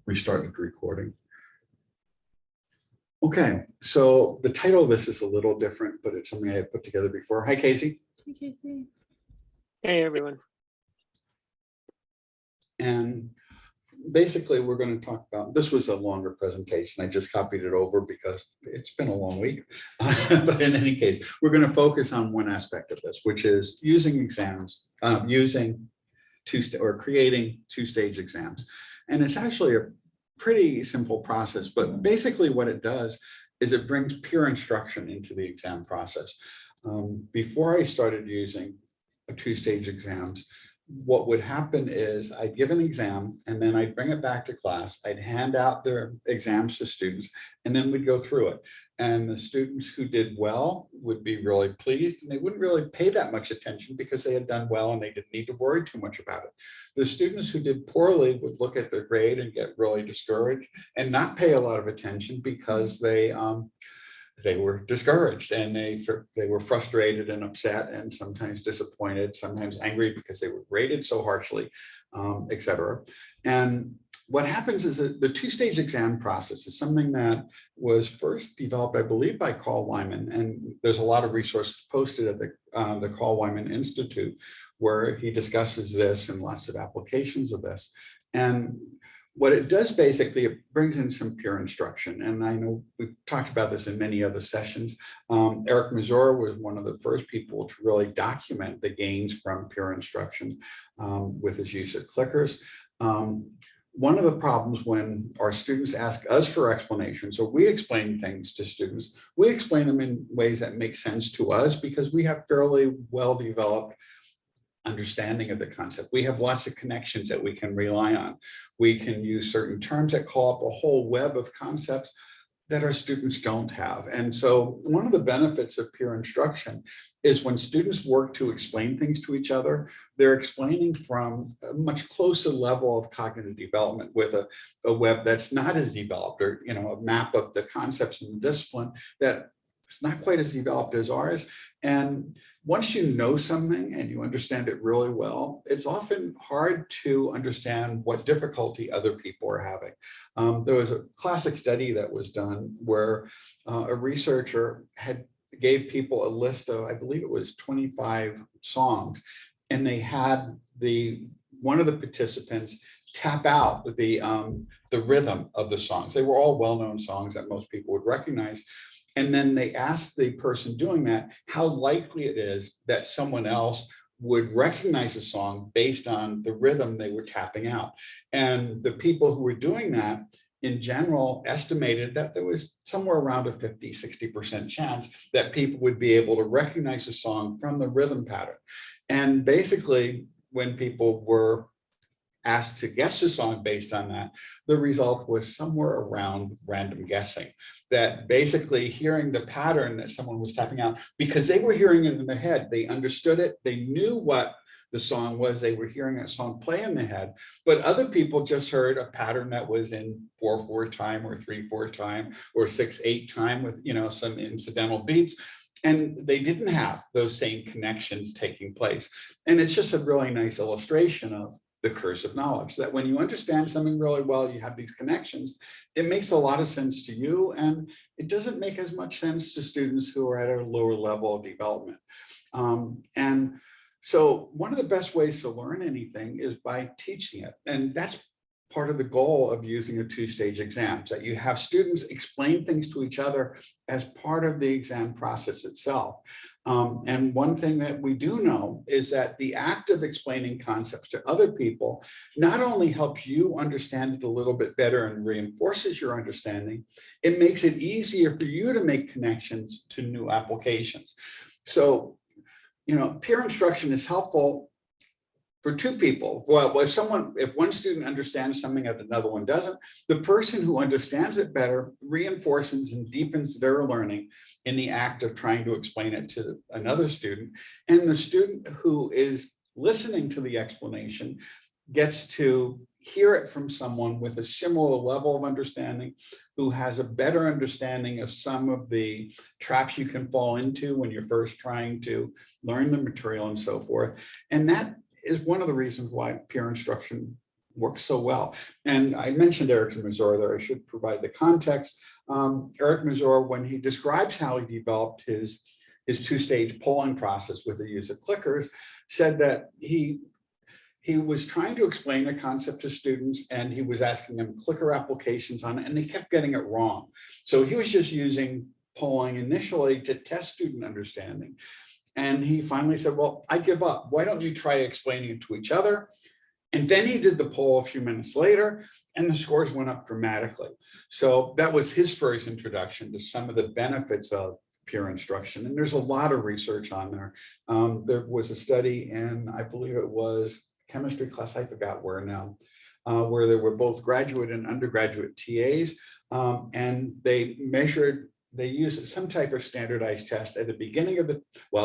We started recording. Okay, so the title of this is a little different, but it's something I had put together before. Hi, Casey. Hey, Casey. Hey, everyone. And basically, we're going to talk about, this was a longer presentation. I just copied it over because it's been a long week. But in any case, we're going to focus on one aspect of this, which is using exams, creating two-stage exams. And it's actually a pretty simple process, but basically what it does is it brings peer instruction into the exam process. Before I started using two-stage exams, what would happen is I'd give an exam and then I'd bring it back to class. I'd hand out their exams to students and then we'd go through it. And the students who did well would be really pleased and they wouldn't really pay that much attention because they had done well and they didn't need to worry too much about it. The students who did poorly would look at their grade and get really discouraged and not pay a lot of attention because they were discouraged and they were frustrated and upset and sometimes disappointed, sometimes angry because they were graded so harshly, etc. And what happens is that the two-stage exam process is something that was first developed, I believe, by Carl Wyman, and there's a lot of resources posted at the Carl Wyman Institute where he discusses this and lots of applications of this. And what it does basically, it brings in some peer instruction. And I know we've talked about this in many other sessions. Eric Mazur was one of the first people to really document the gains from peer instruction with his use of clickers. One of the problems when our students ask us for explanations, or we explain things to students, we explain them in ways that make sense to us because we have fairly well-developed understanding of the concept. We have lots of connections that we can rely on. We can use certain terms that call up a whole web of concepts that our students don't have. And so one of the benefits of peer instruction is when students work to explain things to each other, they're explaining from a much closer level of cognitive development with a web that's not as developed, or a map of the concepts in the discipline that it's not quite as developed as ours. And once you know something and you understand it really well, it's often hard to understand what difficulty other people are having. There was a classic study that was done where a researcher gave people a list of, I believe it was 25 songs, and they had one of the participants tap out the rhythm of the songs. They were all well-known songs that most people would recognize. And then they asked the person doing that how likely it is that someone else would recognize a song based on the rhythm they were tapping out. And the people who were doing that, in general, estimated that there was somewhere around a 50–60% chance that people would be able to recognize a song from the rhythm pattern. And basically, when people were asked to guess a song based on that, the result was somewhere around random guessing. That basically hearing the pattern that someone was tapping out, because they were hearing it in their head, they understood it, they knew what the song was, they were hearing that song play in their head, but other people just heard a pattern that was in 4/4 time or 3/4 time or 6/8 time with some incidental beats. And they didn't have those same connections taking place. And it's just a really nice illustration of the curse of knowledge, that when you understand something really well, you have these connections, it makes a lot of sense to you, and it doesn't make as much sense to students who are at a lower level of development. And so one of the best ways to learn anything is by teaching it. And that's part of the goal of using a two-stage exam, that you have students explain things to each other as part of the exam process itself. And one thing that we do know is that the act of explaining concepts to other people not only helps you understand it a little bit better and reinforces your understanding, it makes it easier for you to make connections to new applications. So, peer instruction is helpful for two people. Well, if one student understands something that another one doesn't, the person who understands it better reinforces and deepens their learning in the act of trying to explain it to another student. And the student who is listening to the explanation gets to hear it from someone with a similar level of understanding, who has a better understanding of some of the traps you can fall into when you're first trying to learn the material and so forth. And that is one of the reasons why peer instruction works so well. And I mentioned Eric Mazur there. I should provide the context. Eric Mazur, when he describes how he developed his two-stage polling process with the use of clickers, said that he was trying to explain the concept to students, and he was asking them clicker applications on it, and they kept getting it wrong. So he was just using polling initially to test student understanding. And he finally said, well, I give up. Why don't you try explaining it to each other? And then he did the poll a few minutes later, and the scores went up dramatically. So that was his first introduction to some of the benefits of peer instruction. And there's a lot of research on there. There was a study in, I believe it was chemistry class, I forgot where now, where there were both graduate and undergraduate TAs, and they used some type of standardized test at the beginning of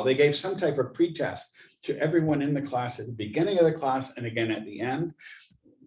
they gave some type of pretest to everyone in the class at the beginning of the class and again at the end,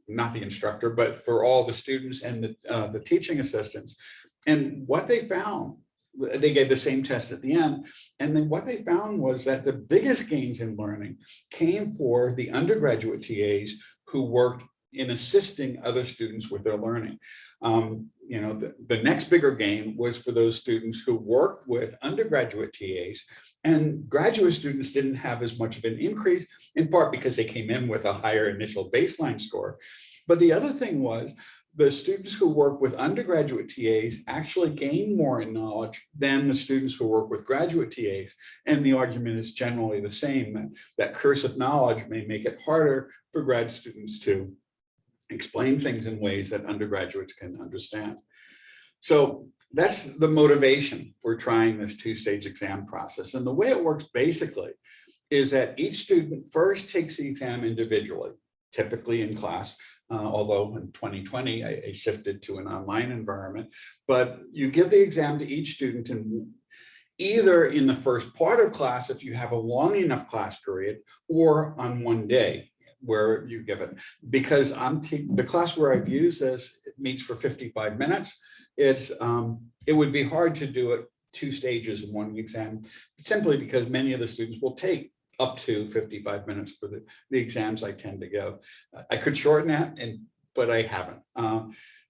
not the instructor, but for all the students and the teaching assistants. And what they found, they gave the same test at the end. And then what they found was that the biggest gains in learning came for the undergraduate TAs who worked in assisting other students with their learning. The next bigger gain was for those students who worked with undergraduate TAs, and graduate students didn't have as much of an increase, in part because they came in with a higher initial baseline score. But the other thing was the students who work with undergraduate TAs actually gain more in knowledge than the students who work with graduate TAs. And the argument is generally the same, that cursive knowledge may make it harder for grad students to explain things in ways that undergraduates can understand. So that's the motivation for trying this two-stage exam process. And the way it works basically is that each student first takes the exam individually, typically in class, although in 2020, I shifted to an online environment, but you give the exam to each student in either in the first part of class, if you have a long enough class period, or on one day where you give it. Because the class where I've used this, it meets for 55 minutes. It would be hard to do it 2 stages in one exam, simply because many of the students will take up to 55 minutes for the exams I tend to go. I could shorten that, but I haven't.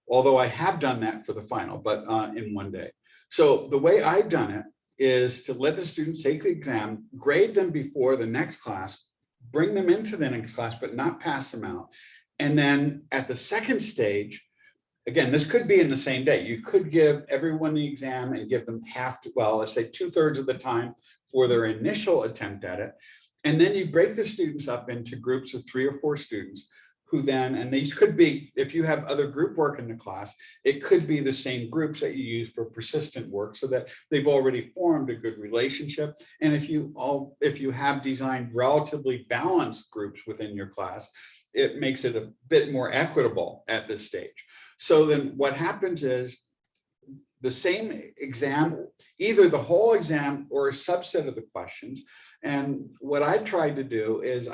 Although I have done that for the final, but in one day. So the way I've done it is to let the students take the exam, grade them before the next class, bring them into the next class, but not pass them out. And then at the second stage, again, this could be in the same day. You could give everyone the exam and give them let's say 2/3 of the time for their initial attempt at it. And then you break the students up into groups of 3 or 4 students who then, and these could be, if you have other group work in the class, it could be the same groups that you use for persistent work so that they've already formed a good relationship. And if you have designed relatively balanced groups within your class, it makes it a bit more equitable at this stage. So then what happens is the same exam, either the whole exam or a subset of the questions. And what I've tried to do is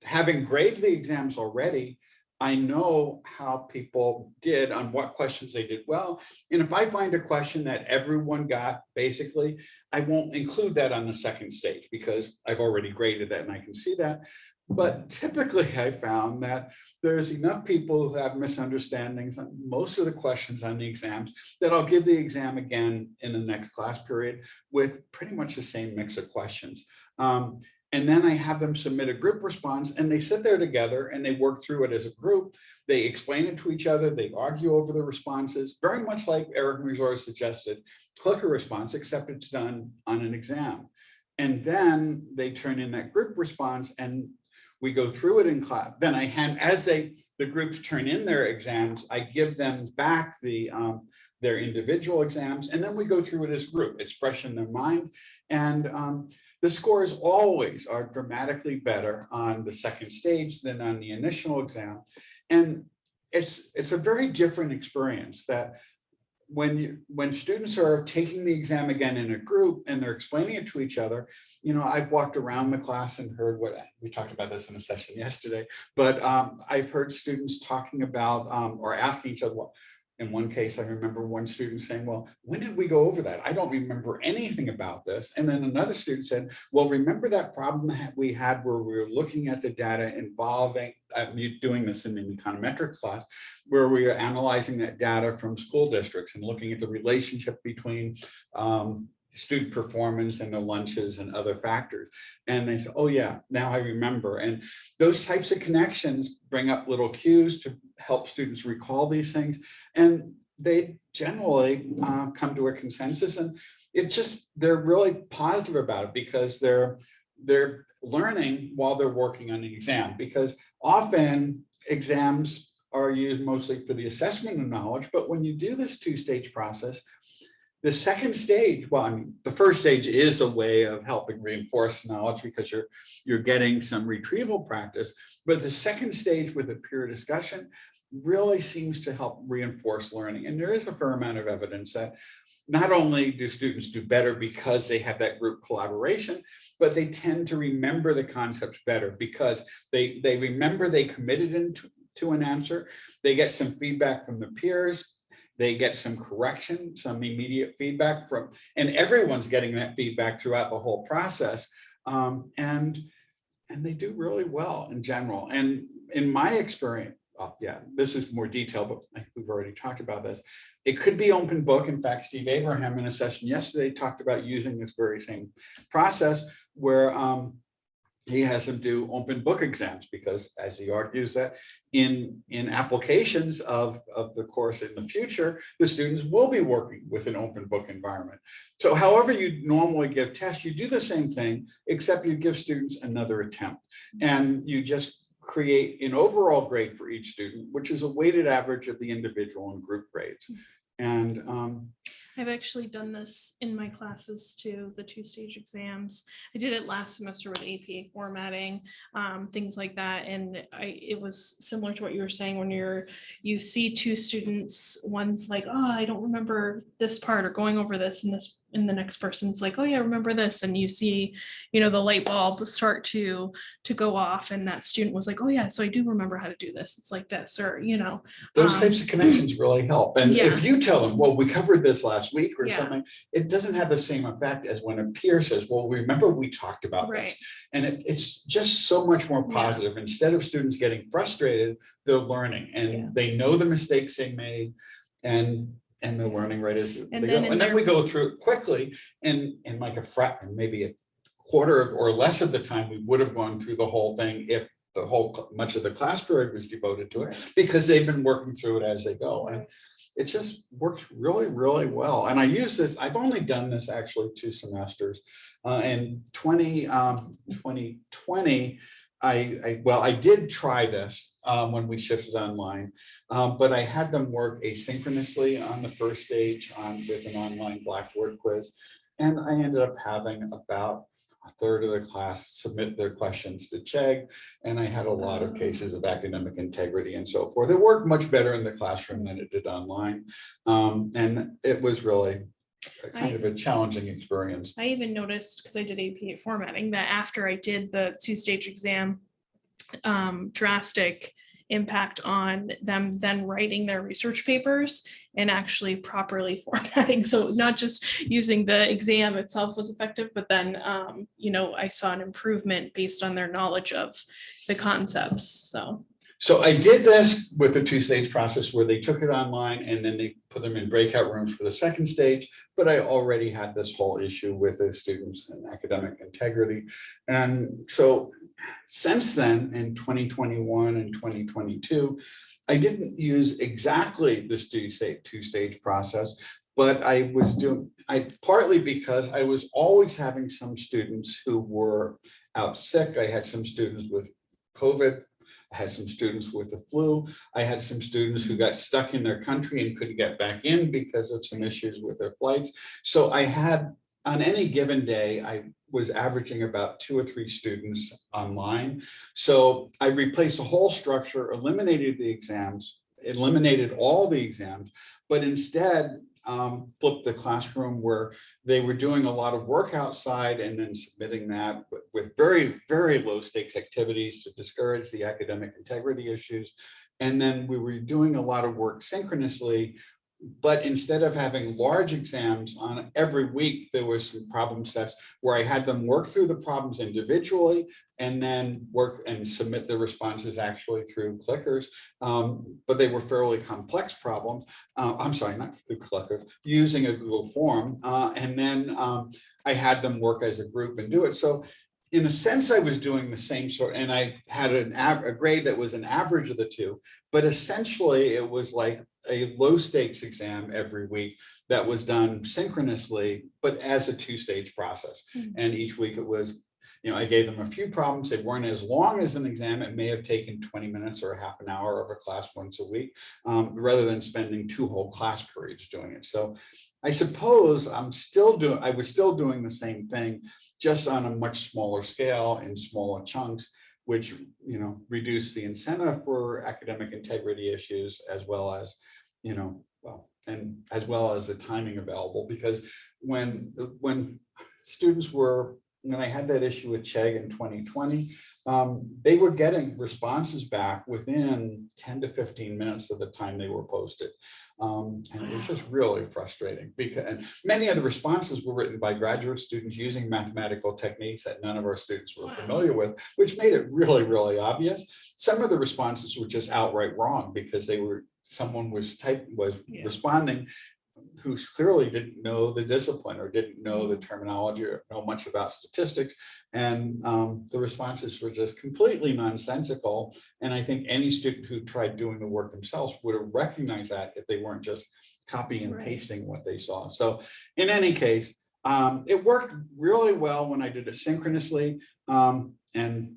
having graded the exams already, I know how people did on what questions they did well. And if I find a question that everyone got, basically, I won't include that on the second stage because I've already graded that and I can see that. But typically I found that there's enough people who have misunderstandings on most of the questions on the exams that I'll give the exam again in the next class period with pretty much the same mix of questions. And then I have them submit a group response and they sit there together and they work through it as a group. They explain it to each other. They argue over the responses, very much like Eric Mazur suggested, clicker response, except it's done on an exam. And then they turn in that group response and we go through it in class. Then as the groups turn in their exams, I give them back their individual exams, and then we go through it as a group. It's fresh in their mind. And the scores always are dramatically better on the second stage than on the initial exam. And it's a very different experience that when students are taking the exam again in a group and they're explaining it to each other, I've walked around the class and heard we talked about this in a session yesterday, but I've heard students talking about or asking each other, well, in one case, I remember one student saying, well, when did we go over that? I don't remember anything about this. And then another student said, well, remember that problem that we had where we were looking at the data involving, you doing this in an econometrics class, where we were analyzing that data from school districts and looking at the relationship between student performance and the lunches and other factors. And they said, oh yeah, now I remember. And those types of connections bring up little cues to help students recall these things. And they generally come to a consensus, and they're really positive about it because they're learning while they're working on the exam, because often exams are used mostly for the assessment of knowledge. But when you do this two-stage process, the second stage, well, I mean, the first stage is a way of helping reinforce knowledge because you're getting some retrieval practice, but the second stage with a peer discussion really seems to help reinforce learning. And there is a fair amount of evidence that not only do students do better because they have that group collaboration, but they tend to remember the concepts better because they remember they committed into an answer, they get some feedback from the peers, they get some correction, some immediate feedback and everyone's getting that feedback throughout the whole process. And they do really well in general. And in my experience, yeah, this is more detailed, but I think we've already talked about this. It could be open book. In fact, Steve Abraham in a session yesterday talked about using this very same process where he has them do open book exams because, as he argues, that in applications of the course in the future, the students will be working with an open book environment. So however you normally give tests, you do the same thing, except you give students another attempt. And you just create an overall grade for each student, which is a weighted average of the individual and group grades. And I've actually done this in my classes too, the two-stage exams. I did it last semester with APA formatting, things like that. And it was similar to what you were saying when you see two students, one's like, oh, I don't remember this part or going over this, and the next person's like, oh yeah, I remember this. And you see, the light bulb start to go off, and that student was like, oh yeah, so I do remember how to do this. It's like this, or, those types of connections really help. And yeah. if you tell them, well, we covered this last week or Yeah. something, it doesn't have the same effect as when a peer says, well, remember we talked about Right. this. And it's just so much more positive. Instead of students getting frustrated, they're learning and they know the mistakes they made, and they're learning right as they go. And then we go through it quickly, and like maybe a quarter or less of the time we would have gone through the whole thing if much of the class period was devoted to it, because they've been working through it as they go. And it just works really, really well. And I use this, I've only done this actually 2 semesters. In 2020, I did try this when we shifted online, but I had them work asynchronously on the first stage with an online Blackboard quiz. And I ended up having about a third of the class submit their questions to Chegg. And I had a lot of cases of academic integrity and so forth. It worked much better in the classroom than it did online. And it was really kind of a challenging experience. I even noticed, because I did APA formatting, that after I did the 2-stage exam, drastic impact on them then writing their research papers and actually properly formatting. So not just using the exam itself was effective, but then, I saw an improvement based on their knowledge of the concepts. So I did this with the 2-stage process where they took it online and then they put them in breakout rooms for the second stage, but I already had this whole issue with the students and academic integrity. And so since then, in 2021 and 2022, I didn't use exactly this 2-stage process, but I was partly because I was always having some students who were out sick. I had some students with COVID. I had some students with the flu. I had some students who got stuck in their country and couldn't get back in because of some issues with their flights. So I had, on any given day, I was averaging about 2 or 3 students online. So I replaced the whole structure, eliminated the exams, eliminated all the exams, but instead flipped the classroom where they were doing a lot of work outside and then submitting that with very, very low stakes activities to discourage the academic integrity issues. And then we were doing a lot of work synchronously, but instead of having large exams on every week, there were some problem sets where I had them work through the problems individually and then work and submit the responses actually through clickers. But they were fairly complex problems. I'm sorry, not through clickers, using a Google form. And then I had them work as a group and do it. So in a sense, I was doing the same sort, and I had a grade that was an average of the two, but essentially it was like a low stakes exam every week that was done synchronously, but as a two-stage process. And each week it was, I gave them a few problems. They weren't as long as an exam. It may have taken 20 minutes or a half an hour of a class once a week, rather than spending 2 whole class periods doing it. So I suppose I was still doing the same thing, just on a much smaller scale in smaller chunks, which, reduce the incentive for academic integrity issues, as well as, and as well as the timing available. Because when I had that issue with Chegg in 2020, they were getting responses back within 10 to 15 minutes of the time they were posted. And it was just really frustrating, because many of the responses were written by graduate students using mathematical techniques that none of our students were familiar with, which made it really, really obvious. Some of the responses were just outright wrong, because someone was responding who clearly didn't know the discipline or didn't know the terminology or know much about statistics. And the responses were just completely nonsensical. And I think any student who tried doing the work themselves would have recognized that if they weren't just copying and pasting what they saw. So in any case, it worked really well when I did it synchronously. And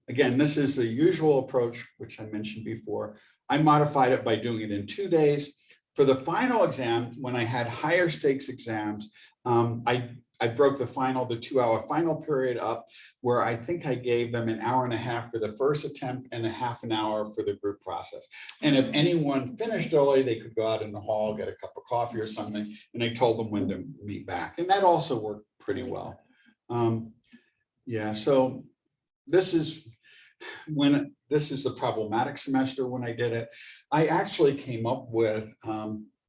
again, this is the usual approach, which I mentioned before. I modified it by doing it in 2 days. For the final exam, when I had higher stakes exams, I broke the 2-hour final period up, where I think I gave them an hour and a half for the first attempt and a half an hour for the group process. And if anyone finished early, they could go out in the hall, get a cup of coffee or something, and I told them when to meet back. And that also worked pretty well. Yeah, so this is the problematic semester when I did it. I actually came up with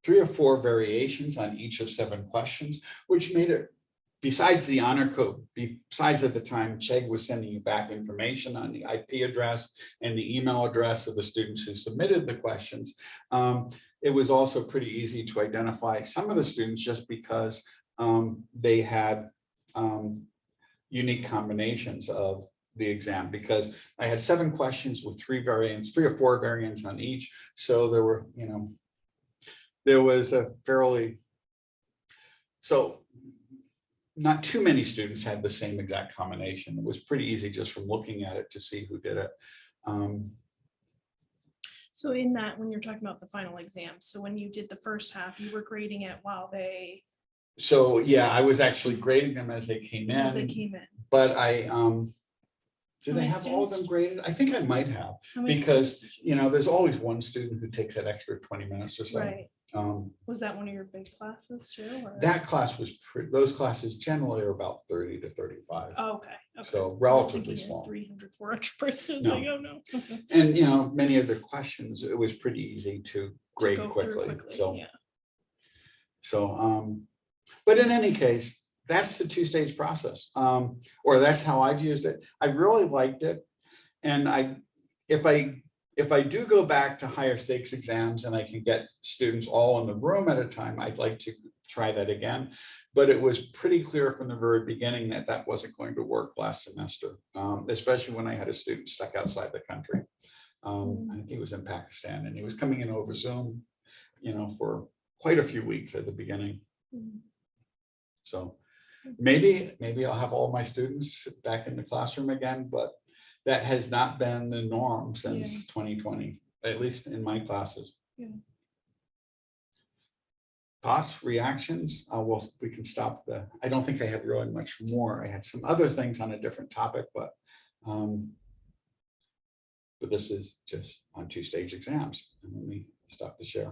3 or 4 variations on each of 7 questions, which made it, besides the honor code, besides at the time Chegg was sending you back information on the IP address and the email address of the students who submitted the questions, it was also pretty easy to identify some of the students, just because they had unique combinations of the exam, because I had 7 questions with 3 or 4 variants on each. So there was a not too many students had the same exact combination. It was pretty easy just from looking at it to see who did it. So in that, when you're talking about the final exams, so when you did the first half, you were grading it while they. So yeah, I was actually grading them as they came in. But did I have all of them graded? I think I might have, because there's always one student who takes that extra 20 minutes or so. Right. Was that one of your big classes too? Or? That class was those classes generally are about 30 to 35. Oh, okay. So relatively small. 300, 400 persons. No. Like, oh no. And many of the questions, it was pretty easy to grade quickly. So yeah. But in any case, that's the 2-stage process, or that's how I've used it. I really liked it. And if I do go back to higher stakes exams and I can get students all in the room at a time, I'd like to try that again. But it was pretty clear from the very beginning that that wasn't going to work last semester, especially when I had a student stuck outside the country. I think he was in Pakistan, and he was coming in over Zoom, for quite a few weeks at the beginning. So maybe I'll have all my students back in the classroom again, but that has not been the norm since 2020, at least in my classes. Yeah. Thoughts, reactions? We can stop I don't think I have really much more. I had some other things on a different topic, but this is just on 2-stage exams. And let me stop the share.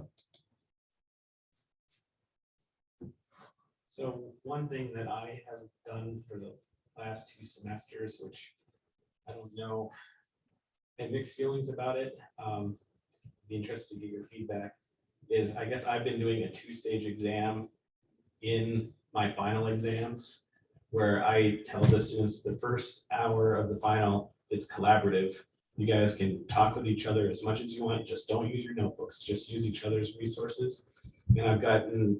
So one thing that I have done for the last 2 semesters, which I don't know, I have mixed feelings about it. Be interested to get your feedback. Is I guess I've been doing a 2-stage exam in my final exams, where I tell the students the first hour of the final is collaborative. You guys can talk with each other as much as you want. Just don't use your notebooks. Just use each other's resources. And I've gotten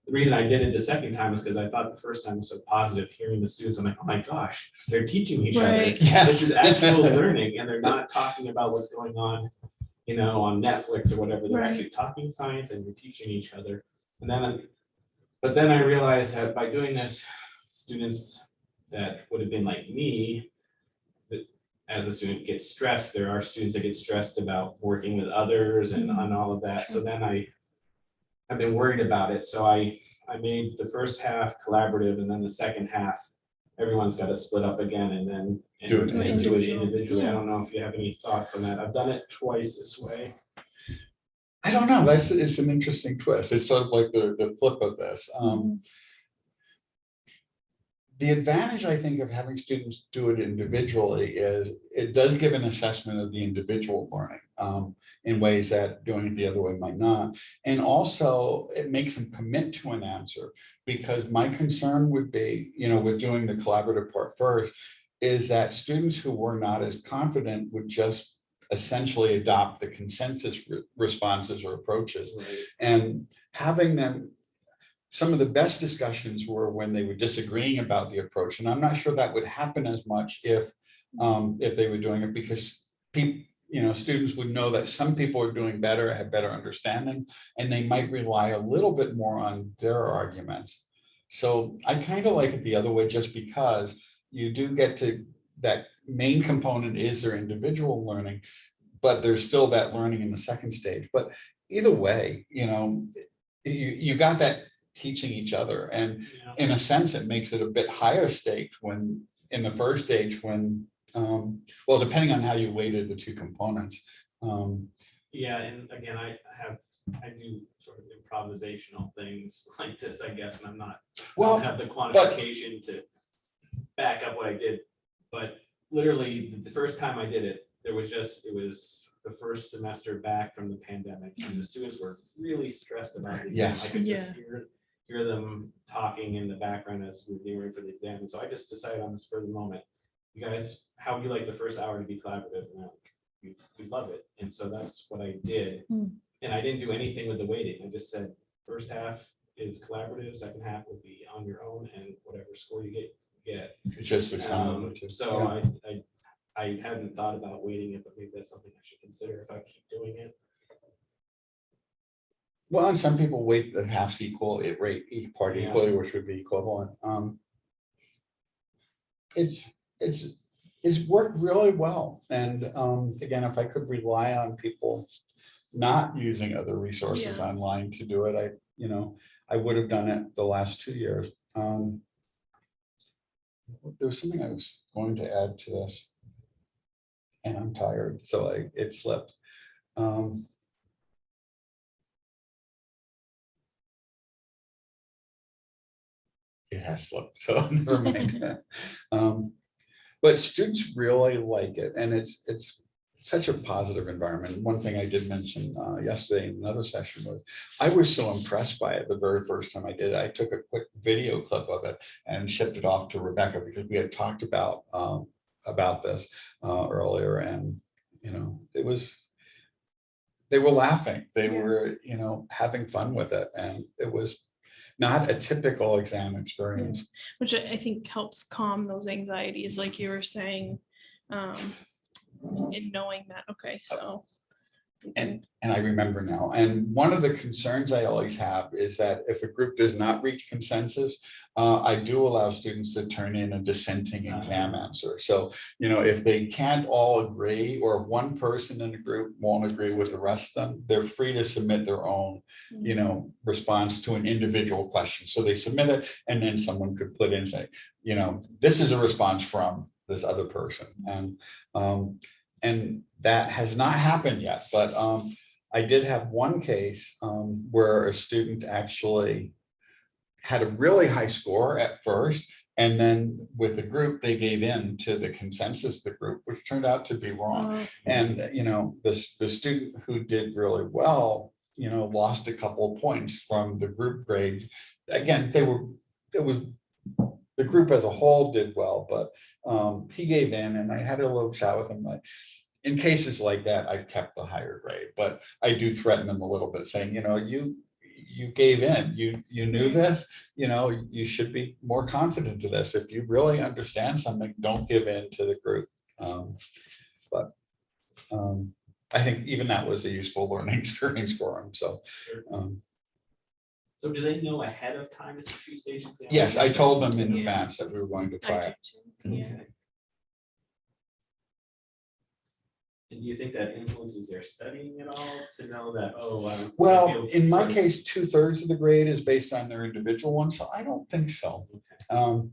the reason I did it the second time is because I thought the first time was so positive. Hearing the students, I'm like, oh my gosh, they're teaching each other. Right. Yes. This is actual learning, and they're not talking about what's going on, on Netflix or whatever. They're Right. actually talking science, and you're teaching each other. But then I realized that by doing this, students that would have been like me, that as a student get stressed. There are students that get stressed about working with others and on all of that. So then I've been worried about it. So I made the first half collaborative, and then the second half, everyone's got to split up again and then Do it individually. I Yeah. don't know if you have any thoughts on that. I've done it twice this way. I don't know. It's an interesting twist. It's sort of like the flip of this. The advantage, I think, of having students do it individually is it does give an assessment of the individual learning in ways that doing it the other way might not. And also it makes them commit to an answer, because my concern would be, with doing the collaborative part first, is that students who were not as confident would just essentially adopt the consensus responses or approaches. Right. And having them, some of the best discussions were when they were disagreeing about the approach. And I'm not sure that would happen as much if they were doing it, because people, students would know that some people are doing better, have better understanding, and they might rely a little bit more on their arguments. So I kind of like it the other way, just because you do get to that main component is their individual learning, but there's still that learning in the second stage. But either way, you got that teaching each other, and in a sense it makes it a bit higher stakes when in the first stage when well, depending on how you weighted the 2 components. Yeah, and again, I do sort of improvisational things like this, I guess, and I don't have the quantification to back up what I did. But literally the first time I did it, it was the first semester back from the pandemic, and the students were really stressed about the exam. Yes. I could just hear them talking in the background as we were getting ready for the exam. And so I just decided on the spur of the moment, you guys, how would you like the first hour to be collaborative? And we love it. And so that's what I did. And I didn't do anything with the weighting. I just said, first half is collaborative, second half will be on your own, and whatever score you get. It's just So I hadn't thought about weighting it, but maybe that's something I should consider if I keep doing it. Well, and some people weight the halves equal, it rate each part equally, which would be equivalent. It's worked really well. And again, if I could rely on people not using other resources online to do it, I would have done it the last 2 years. There was something I was going to add to this, and I'm tired, so it slipped. It has slipped, so never mind. But students really like it, and it's such a positive environment. One thing I did mention yesterday in another session was I was so impressed by it the very first time I did it. I took a quick video clip of it and shipped it off to Rebecca, because we had talked about this earlier, and they were laughing, they were having fun with it, and it was not a typical exam experience. Which I think helps calm those anxieties, like you were saying, in knowing that, okay, so. And I remember now, and one of the concerns I always have is that if a group does not reach consensus, I do allow students to turn in a dissenting exam answer. So, if they can't all agree, or one person in a group won't agree with the rest of them, they're free to submit their own, response to an individual question. So they submit it, and then someone could put in, say, this is a response from this other person. And that has not happened yet, but I did have one case where a student actually had a really high score at first. And then with the group, they gave in to the consensus of the group, which turned out to be wrong. Oh, And, you know, the student who did really well, you know, lost a couple of points from the group grade. Again, the group as a whole did well, but he gave in, and I had a little chat with him. Like, in cases like that, I've kept the higher grade, but I do threaten them a little bit, saying, you know, you gave in, you knew this, you know, you should be more confident to this. If you really understand something, don't give in to the group. But I think even that was a useful learning experience for him. So So do they know ahead of time it's a two-stage exam? yes, I told them in Yeah. advance that we were going to I try do it. too. Yeah. Okay. And do you think that influences their studying at all to know that, oh, I Well, feel in my sorry. case, 2/3 of the grade is based on their individual one, so I don't think so. Okay.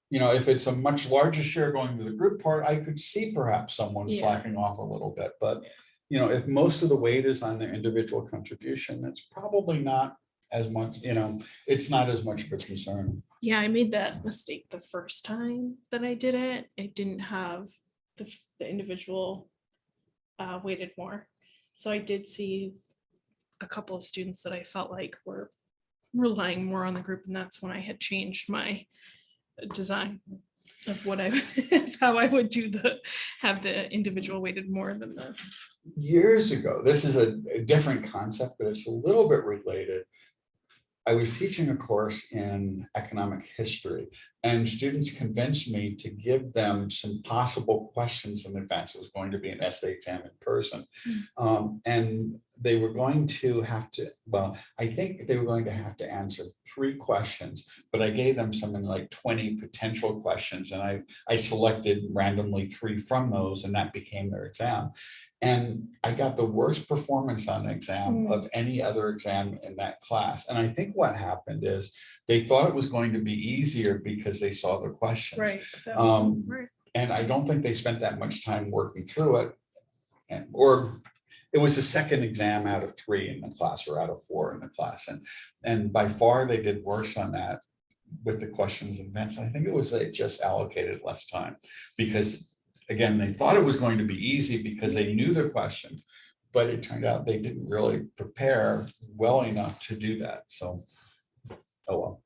You know, if it's a much larger share going to the group part, I could see perhaps someone Yeah. slacking off a little bit, but Yeah. you know, if most of the weight is on their individual contribution, that's probably not as much, you know, it's not as much of a concern. Yeah, I made that mistake the first time that I did it. It didn't have the individual weighted more. So I did see a couple of students that I felt like were relying more on the group, and that's when I had changed my design of what I how I would have the individual weighted more than the. Years ago, this is a different concept, but it's a little bit related. I was teaching a course in economic history, and students convinced me to give them some possible questions in advance. It was going to be an essay exam in person. And they were going to have to, well, I think they were going to have to answer 3 questions, but I gave them something like 20 potential questions, and I selected randomly 3 from those, and that became their exam. And I got the worst performance on the exam of any other exam in that class. And I think what happened is they thought it was going to be easier because they saw the questions. Right. That was right. And I don't think they spent that much time working through it. Or it was the second exam out of 3 in the class, or out of 4 in the class. And by far they did worse on that with the questions and events. I think it was they just allocated less time because, again, they thought it was going to be easy because they knew the questions, but it turned out they didn't really prepare well enough to do that. So, oh well.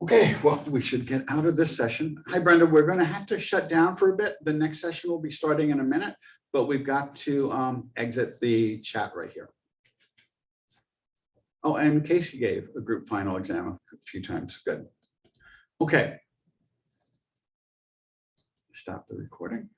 Okay, well, we should get out of this session. Hi, Brenda, we're going to have to shut down for a bit. The next session will be starting in a minute, but we've got to exit the chat right here. Oh, and Casey gave a group final exam a few times. Good. Okay. Stop the recording.